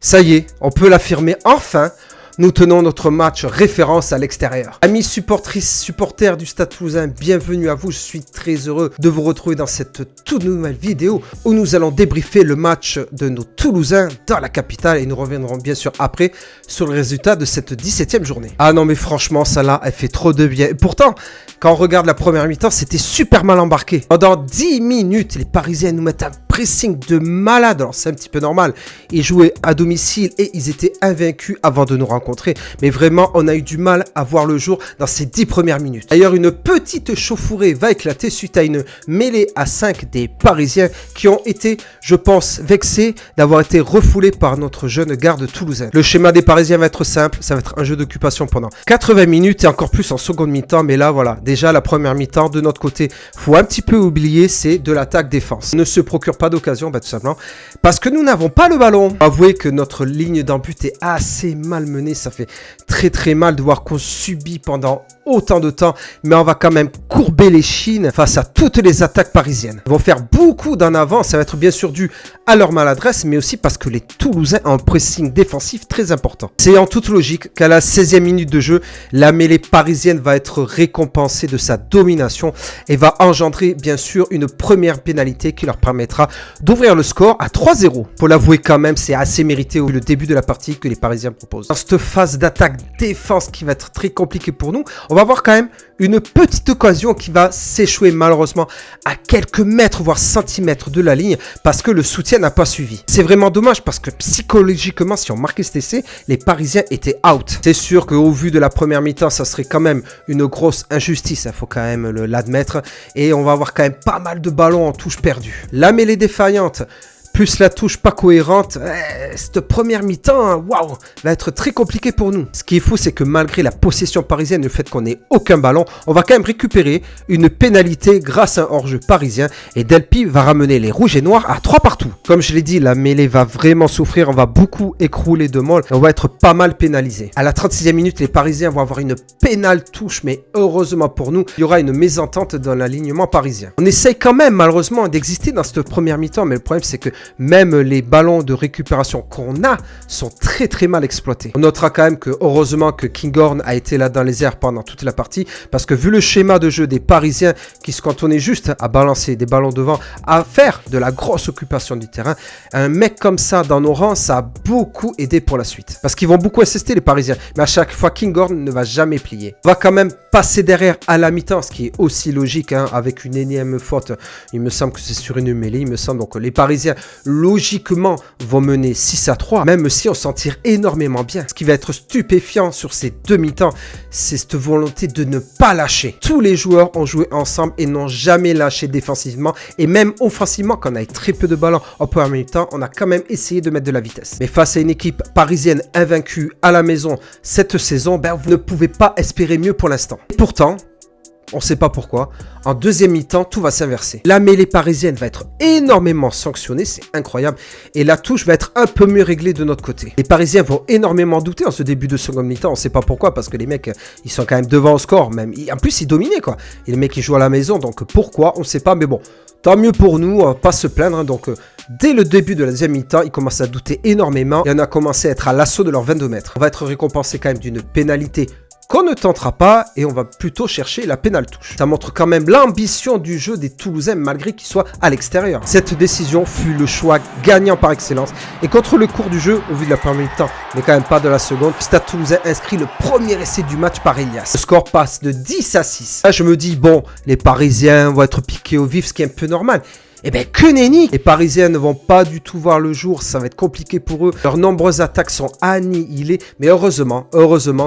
Ça y est, on peut l'affirmer enfin. Nous tenons notre match référence à l'extérieur. Amis supporters du Stade Toulousain, bienvenue à vous. Je suis très heureux de vous retrouver dans cette toute nouvelle vidéo où nous allons débriefer le match de nos Toulousains dans la capitale et nous reviendrons bien sûr après sur le résultat de cette 17e journée. Ah non mais franchement, ça là, elle fait trop de bien. Et pourtant, quand on regarde la première mi-temps, c'était super mal embarqué. Pendant 10 minutes, les Parisiens nous mettent un pressing de malade. Alors c'est un petit peu normal. Ils jouaient à domicile et ils étaient invaincus avant de nous rencontrer. Mais vraiment, on a eu du mal à voir le jour dans ces 10 premières minutes. D'ailleurs, une petite chauffourée va éclater suite à une mêlée à 5 des Parisiens qui ont été, je pense, vexés d'avoir été refoulés par notre jeune garde toulousain. Le schéma des Parisiens va être simple. Ça va être un jeu d'occupation pendant 80 minutes et encore plus en seconde mi-temps. Mais là, voilà, déjà la première mi-temps, de notre côté, faut un petit peu oublier, c'est de l'attaque-défense. On ne se procure pas d'occasion, tout simplement, parce que nous n'avons pas le ballon. Avouez que notre ligne d'en but est assez malmenée. Ça fait très mal de voir qu'on subit pendant autant de temps, mais on va quand même courber les chines face à toutes les attaques parisiennes. Ils vont faire beaucoup d'en avant, ça va être bien sûr dû à leur maladresse, mais aussi parce que les Toulousains ont un pressing défensif très important. C'est en toute logique qu'à la 16e minute de jeu, la mêlée parisienne va être récompensée de sa domination et va engendrer bien sûr une première pénalité qui leur permettra d'ouvrir le score à 3-0. Faut l'avouer quand même, c'est assez mérité au le début de la partie que les Parisiens proposent. Dans cette phase d'attaque-défense qui va être très compliquée pour nous, on va avoir quand même une petite occasion qui va s'échouer malheureusement à quelques mètres voire centimètres de la ligne parce que le soutien n'a pas suivi. C'est vraiment dommage parce que psychologiquement, si on marquait cet essai, les Parisiens étaient out. C'est sûr qu'au vu de la première mi-temps, ça serait quand même une grosse injustice, il faut quand même l'admettre, et on va avoir quand même pas mal de ballons en touche perdue. La mêlée défaillante plus la touche pas cohérente, cette première mi-temps, waouh, va être très compliquée pour nous. Ce qui est fou, c'est que malgré la possession parisienne, le fait qu'on n'ait aucun ballon, on va quand même récupérer une pénalité grâce à un hors-jeu parisien et Delpy va ramener les rouges et noirs à 3 partout. Comme je l'ai dit, la mêlée va vraiment souffrir, on va beaucoup écrouler de molles et on va être pas mal pénalisé. À la 36e minute, les Parisiens vont avoir une pénale touche, mais heureusement pour nous, il y aura une mésentente dans l'alignement parisien. On essaye quand même malheureusement d'exister dans cette première mi-temps, mais le problème c'est que même les ballons de récupération qu'on a sont très mal exploités. On notera quand même que heureusement que Kinghorn a été là dans les airs pendant toute la partie parce que vu le schéma de jeu des Parisiens qui se cantonnaient juste à balancer des ballons devant, à faire de la grosse occupation du terrain, un mec comme ça dans nos rangs, ça a beaucoup aidé pour la suite. Parce qu'ils vont beaucoup insister les Parisiens, mais à chaque fois Kinghorn ne va jamais plier. On va quand même passer derrière à la mi-temps, ce qui est aussi logique avec une énième faute. Il me semble que c'est sur une mêlée, il me semble. Donc les Parisiens logiquement vont mener 6-3, même si on s'en tire énormément bien. Ce qui va être stupéfiant sur ces deux mi-temps, c'est cette volonté de ne pas lâcher. Tous les joueurs ont joué ensemble et n'ont jamais lâché défensivement et même offensivement, quand on a très peu de ballons en première mi-temps, on a quand même essayé de mettre de la vitesse. Mais face à une équipe parisienne invaincue à la maison cette saison, vous ne pouvez pas espérer mieux pour l'instant. Et pourtant, on ne sait pas pourquoi, en deuxième mi-temps, tout va s'inverser. La mêlée parisienne va être énormément sanctionnée, c'est incroyable. Et la touche va être un peu mieux réglée de notre côté. Les Parisiens vont énormément douter en ce début de seconde mi-temps. On ne sait pas pourquoi, parce que les mecs, ils sont quand même devant au score. Même. En plus, ils dominaient, quoi. Et les mecs, ils jouent à la maison, donc pourquoi, on ne sait pas. Mais bon, tant mieux pour nous, on va pas se plaindre. Donc, dès le début de la deuxième mi-temps, ils commencent à douter énormément. Et on a commencé à être à l'assaut de leurs 22 mètres. On va être récompensé quand même d'une pénalité qu'on ne tentera pas et on va plutôt chercher la pénale touche. Ça montre quand même l'ambition du jeu des Toulousains malgré qu'ils soient à l'extérieur. Cette décision fut le choix gagnant par excellence et contre le cours du jeu, au vu de la première mi-temps, mais quand même pas de la seconde, le Stade Toulousain inscrit le premier essai du match par Elias. Le score passe de 10-6. Là je me dis bon, les Parisiens vont être piqués au vif, ce qui est un peu normal. Eh bien, que nenni! Les Parisiens ne vont pas du tout voir le jour, ça va être compliqué pour eux. Leurs nombreuses attaques sont annihilées, mais heureusement,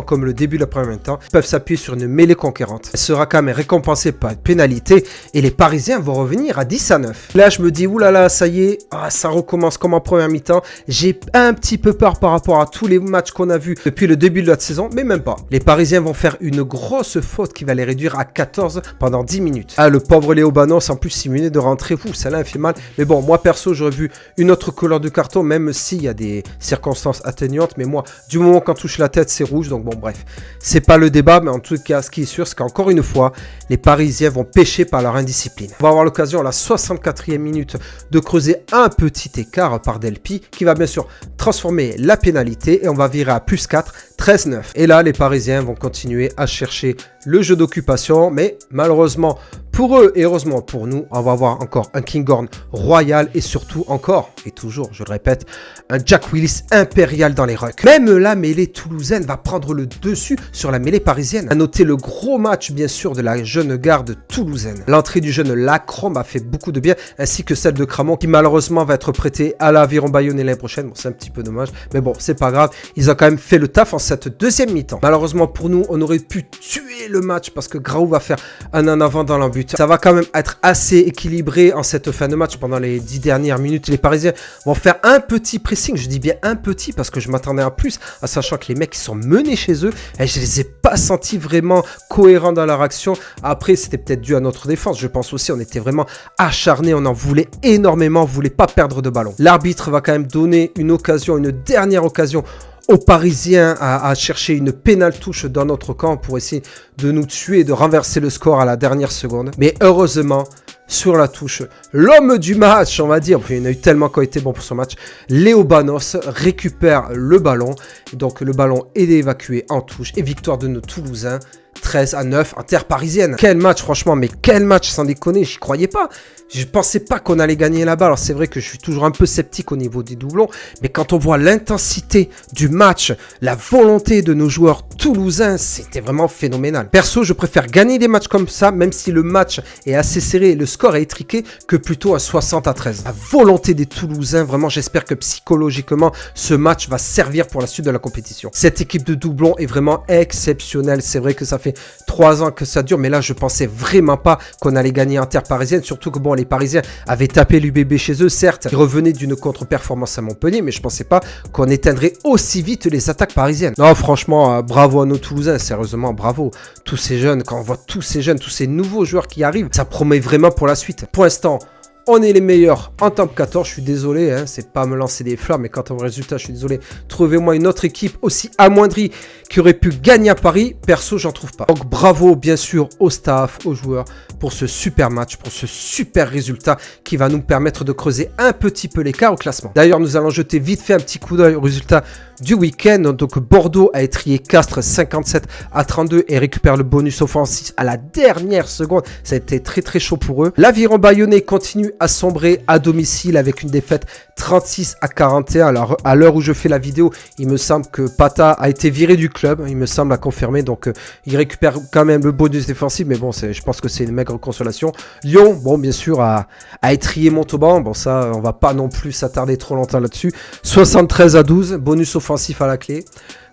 comme le début de la première mi-temps, ils peuvent s'appuyer sur une mêlée conquérante. Elle sera quand même récompensée par une pénalité et les Parisiens vont revenir à 10-9. Là, je me dis, oulala, ça y est, ça recommence comme en première mi-temps. J'ai un petit peu peur par rapport à tous les matchs qu'on a vus depuis le début de la saison, mais même pas. Les Parisiens vont faire une grosse faute qui va les réduire à 14 pendant 10 minutes. Ah, le pauvre Léo Banos, en plus, simulé de rentrer, fou, celle-là elle fait mal. Mais bon, moi perso, j'aurais vu une autre couleur de carton, même s'il y a des circonstances atténuantes. Mais moi, du moment qu'on touche la tête, c'est rouge. Donc bon, bref, c'est pas le débat. Mais en tout cas, ce qui est sûr, c'est qu'encore une fois, les Parisiens vont pêcher par leur indiscipline. On va avoir l'occasion à la 64e minute de creuser un petit écart par Delpy, qui va bien sûr transformer la pénalité et on va virer à plus 4, 13-9. Et là, les Parisiens vont continuer à chercher le jeu d'occupation, mais malheureusement pour eux et heureusement pour nous, on va avoir encore un Kinghorn royal et surtout encore, et toujours, je le répète, un Jack Willis impérial dans les rucks. Même la mêlée toulousaine va prendre le dessus sur la mêlée parisienne. À noter le gros match, bien sûr, de la jeune garde toulousaine. L'entrée du jeune Lacrom a fait beaucoup de bien, ainsi que celle de Cramont, qui malheureusement va être prêté à l'Aviron Bayonnais l'année prochaine. Bon, c'est un petit peu dommage, mais bon, c'est pas grave. Ils ont quand même fait le taf en cette deuxième mi-temps. Malheureusement pour nous, on aurait pu tuer le match parce que Graou va faire un en avant dans l'embut. Ça va quand même être assez équilibré en cette fin de match. Pendant les 10 dernières minutes, les Parisiens vont faire un petit pressing. Je dis bien un petit parce que je m'attendais à plus, en sachant que les mecs ils sont menés chez eux et je les ai pas sentis vraiment cohérents dans leur action. Après, c'était peut-être dû à notre défense. Je pense aussi on était vraiment acharnés, on en voulait énormément, on voulait pas perdre de ballon. L'arbitre va quand même donner une occasion, une dernière occasion aux Parisiens à chercher une pénale touche dans notre camp pour essayer de nous tuer et de renverser le score à la dernière seconde. Mais heureusement, sur la touche, l'homme du match, on va dire, il y en a eu tellement qui ont été bons pour ce match, Léo Banos récupère le ballon. Donc le ballon est évacué en touche et victoire de nos Toulousains. 13-9 en terre parisienne. Quel match franchement, mais quel match sans déconner, j'y croyais pas. Je pensais pas qu'on allait gagner là-bas. Alors c'est vrai que je suis toujours un peu sceptique au niveau des doublons, mais quand on voit l'intensité du match, la volonté de nos joueurs toulousains, c'était vraiment phénoménal. Perso, je préfère gagner des matchs comme ça, même si le match est assez serré et le score est étriqué, que plutôt à 60-13. La volonté des Toulousains, vraiment j'espère que psychologiquement, ce match va servir pour la suite de la compétition. Cette équipe de doublons est vraiment exceptionnelle. C'est vrai que ça fait 3 ans que ça dure, mais là je pensais vraiment pas qu'on allait gagner en terre parisienne, surtout que bon, les Parisiens avaient tapé l'UBB chez eux, certes, ils revenaient d'une contre-performance à Montpellier, mais je pensais pas qu'on éteindrait aussi vite les attaques parisiennes. Non, franchement, bravo à nos Toulousains, sérieusement, bravo. Tous ces jeunes, quand on voit tous ces jeunes, tous ces nouveaux joueurs qui arrivent, ça promet vraiment pour la suite. Pour l'instant, on est les meilleurs en top 14, je suis désolé, hein, c'est pas me lancer des fleurs, mais quant au résultat, je suis désolé. Trouvez-moi une autre équipe aussi amoindrie qui aurait pu gagner à Paris. Perso, j'en trouve pas. Donc bravo bien sûr au staff, aux joueurs pour ce super match, pour ce super résultat qui va nous permettre de creuser un petit peu l'écart au classement. D'ailleurs, nous allons jeter vite fait un petit coup d'œil au résultat du week-end. Donc Bordeaux a étrié Castres 57-32 et récupère le bonus offensif à la dernière seconde. Ça a été très très chaud pour eux. L'Aviron Bayonnais continue à sombrer à domicile avec une défaite 36-41. Alors à l'heure où je fais la vidéo, il me semble que Pata a été viré du club, il me semble à confirmer, donc il récupère quand même le bonus défensif, mais bon, je pense que c'est une maigre consolation. Lyon, bon bien sûr, a étrié Montauban, bon ça on va pas non plus s'attarder trop longtemps là-dessus. 73-12, bonus offensif à la clé.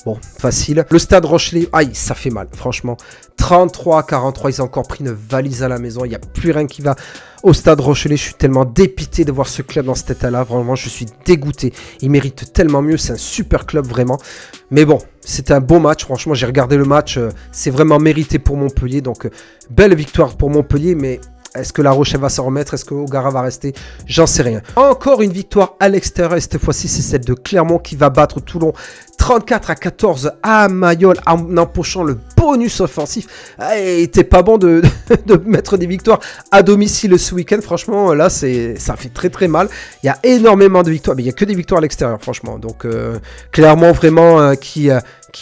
Bon, facile. Le Stade Rochelais, aïe, ça fait mal, franchement. 33-43, ils ont encore pris une valise à la maison. Il n'y a plus rien qui va au Stade Rochelais. Je suis tellement dépité de voir ce club dans cet état-là. Vraiment, je suis dégoûté. Il mérite tellement mieux. C'est un super club, vraiment. Mais bon, c'était un bon match. Franchement, j'ai regardé le match. C'est vraiment mérité pour Montpellier. Donc, belle victoire pour Montpellier, mais... Est-ce que La Rochelle va s'en remettre? Est-ce que Ogara va rester? J'en sais rien. Encore une victoire à l'extérieur. Et cette fois-ci, c'est celle de Clermont qui va battre Toulon 34-14 à Mayol en empochant le bonus offensif. Il était pas bon de mettre des victoires à domicile ce week-end. Franchement, là, ça fait très très mal. Il y a énormément de victoires. Mais il n'y a que des victoires à l'extérieur, franchement. Donc, Clermont, vraiment, qui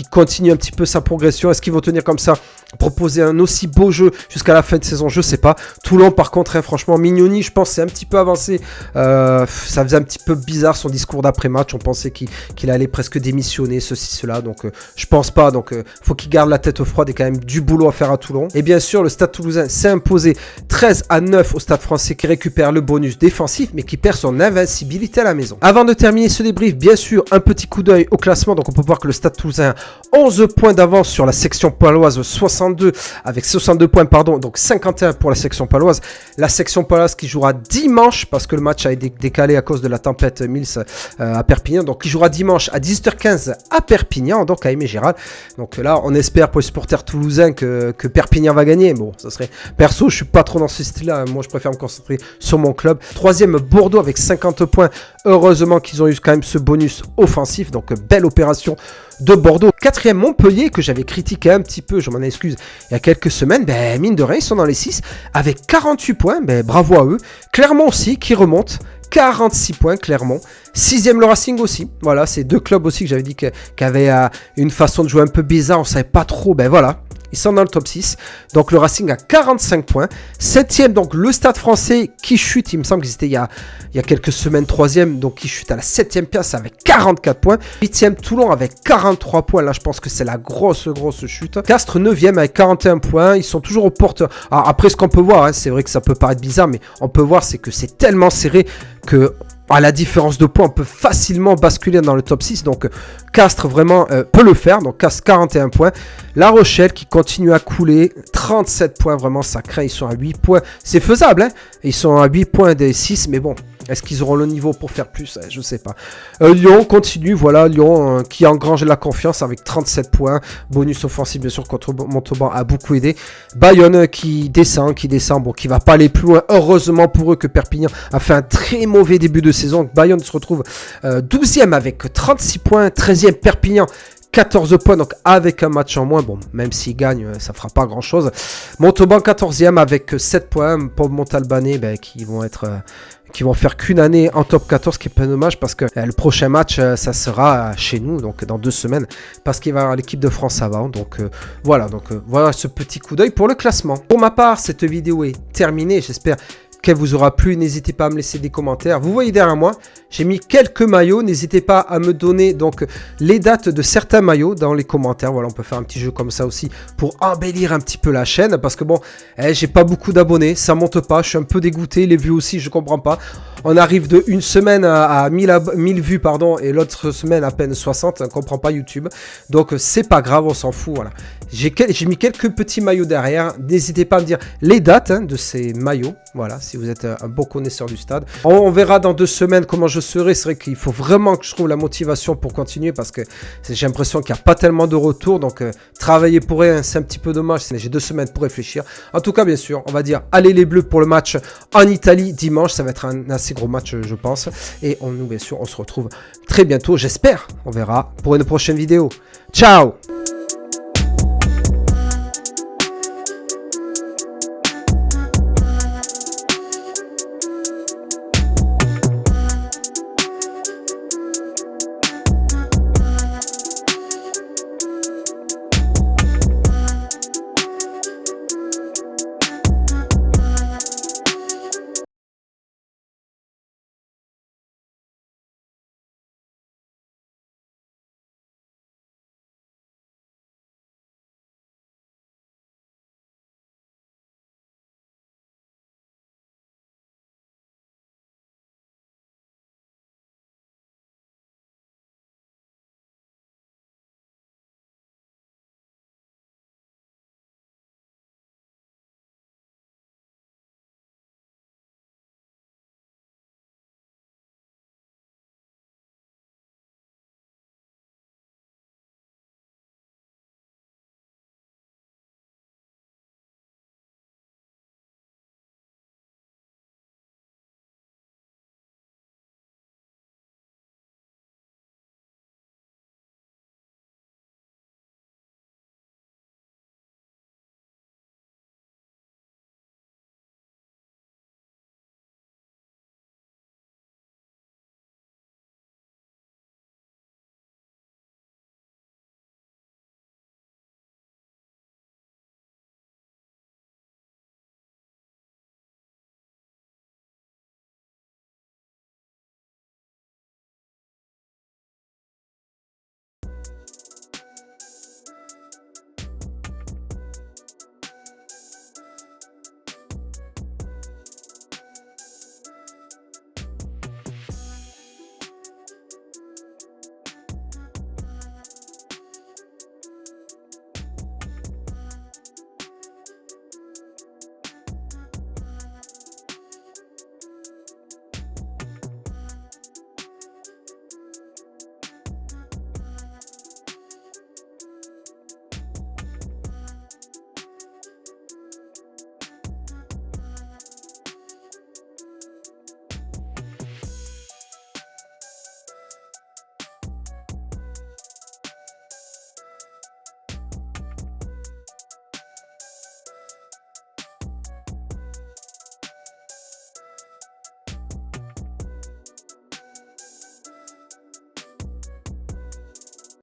continue un petit peu sa progression. Est-ce qu'ils vont tenir comme ça? Proposer un aussi beau jeu jusqu'à la fin de saison, je sais pas. Toulon par contre, hein, franchement, Mignoni, je pense c'est un petit peu avancé. Ça faisait un petit peu bizarre son discours d'après-match. On pensait qu'il allait presque démissionner, ceci, cela. Donc je pense pas. Donc faut qu'il garde la tête froide et quand même du boulot à faire à Toulon. Et bien sûr, le Stade Toulousain s'est imposé 13-9 au Stade Français qui récupère le bonus défensif mais qui perd son invincibilité à la maison. Avant de terminer ce débrief, bien sûr, un petit coup d'œil au classement. Donc on peut voir que le Stade Toulousain 11 points d'avance sur la section paloise, 62 avec 62 points, pardon, donc 51 pour la section paloise. La section paloise qui jouera dimanche, parce que le match a été décalé à cause de la tempête Mills à Perpignan, donc qui jouera dimanche à 18h15 à Perpignan, donc à Aimé Gérald. Donc là, on espère pour les supporters toulousains que Perpignan va gagner. Bon, ça serait... Perso, je suis pas trop dans ce style-là, moi je préfère me concentrer sur mon club. Troisième, Bordeaux avec 50 points. Heureusement qu'ils ont eu quand même ce bonus offensif, donc belle opération de Bordeaux. Quatrième, Montpellier, que j'avais critiqué un petit peu, je m'en excuse, il y a quelques semaines. Ben, mine de rien, ils sont dans les 6 avec 48 points. Ben, bravo à eux. Clermont aussi, qui remonte. 46 points, Clermont. Sixième, le Racing aussi. Voilà, c'est deux clubs aussi que j'avais dit qu'avaient une façon de jouer un peu bizarre. On savait pas trop. Ben voilà. Ils sont dans le top 6. Donc le Racing a 45 points. Septième, donc le Stade Français qui chute. Il me semble qu'ils étaient il y a quelques semaines troisième. Donc qui chute à la 7e place avec 44 points. Huitième, Toulon avec 43 points. Là, je pense que c'est la grosse chute. Castres 9e avec 41 points. Ils sont toujours aux portes. Alors, après, ce qu'on peut voir, hein, c'est vrai que ça peut paraître bizarre, mais on peut voir, c'est que c'est tellement serré que... à la différence de points, on peut facilement basculer dans le top 6. Donc, Castres vraiment peut le faire. Donc, Castres 41 points. La Rochelle qui continue à couler. 37 points, vraiment, ça craint. Ils sont à 8 points. C'est faisable, hein. Ils sont à 8 points des 6. Mais bon, est-ce qu'ils auront le niveau pour faire plus? Je ne sais pas. Lyon continue. Voilà, Lyon qui engrange la confiance avec 37 points. Bonus offensif, bien sûr, contre Montauban a beaucoup aidé. Bayonne qui descend. Bon, qui va pas aller plus loin. Heureusement pour eux que Perpignan a fait un très mauvais début de saison. Bayonne se retrouve 12e avec 36 points. 13e, Perpignan. 14 points, donc avec un match en moins. Bon, même s'ils gagnent, ça fera pas grand chose. Montauban 14e avec 7 points. Pour Montalbanais, ben, qui vont faire qu'une année en top 14, qui est pas dommage parce que le prochain match, ça sera chez nous, donc dans 2 semaines, parce qu'il va y avoir l'équipe de France avant. Donc voilà, voilà ce petit coup d'œil pour le classement. Pour ma part, cette vidéo est terminée. J'espère qu'elle vous aura plu. N'hésitez pas à me laisser des commentaires. Vous voyez derrière moi, j'ai mis quelques maillots. N'hésitez pas à me donner donc les dates de certains maillots dans les commentaires. Voilà, on peut faire un petit jeu comme ça aussi pour embellir un petit peu la chaîne. Parce que bon, j'ai pas beaucoup d'abonnés, ça monte pas. Je suis un peu dégoûté. Les vues aussi, je comprends pas. On arrive de une semaine à 1000 vues, pardon, et l'autre semaine à peine 60. On ne comprend pas YouTube. Donc c'est pas grave, on s'en fout. Voilà. J'ai mis quelques petits maillots derrière. N'hésitez pas à me dire les dates de ces maillots. Voilà, si vous êtes un bon connaisseur du stade. On verra dans 2 semaines comment je serai. C'est vrai qu'il faut vraiment que je trouve la motivation pour continuer parce que j'ai l'impression qu'il n'y a pas tellement de retour. Donc travailler pour rien, c'est un petit peu dommage. J'ai 2 semaines pour réfléchir. En tout cas, bien sûr, on va dire allez les Bleus pour le match en Italie dimanche. Ça va être un assez gros match, je pense. Et nous, bien sûr, on se retrouve très bientôt, j'espère. On verra pour une prochaine vidéo. Ciao!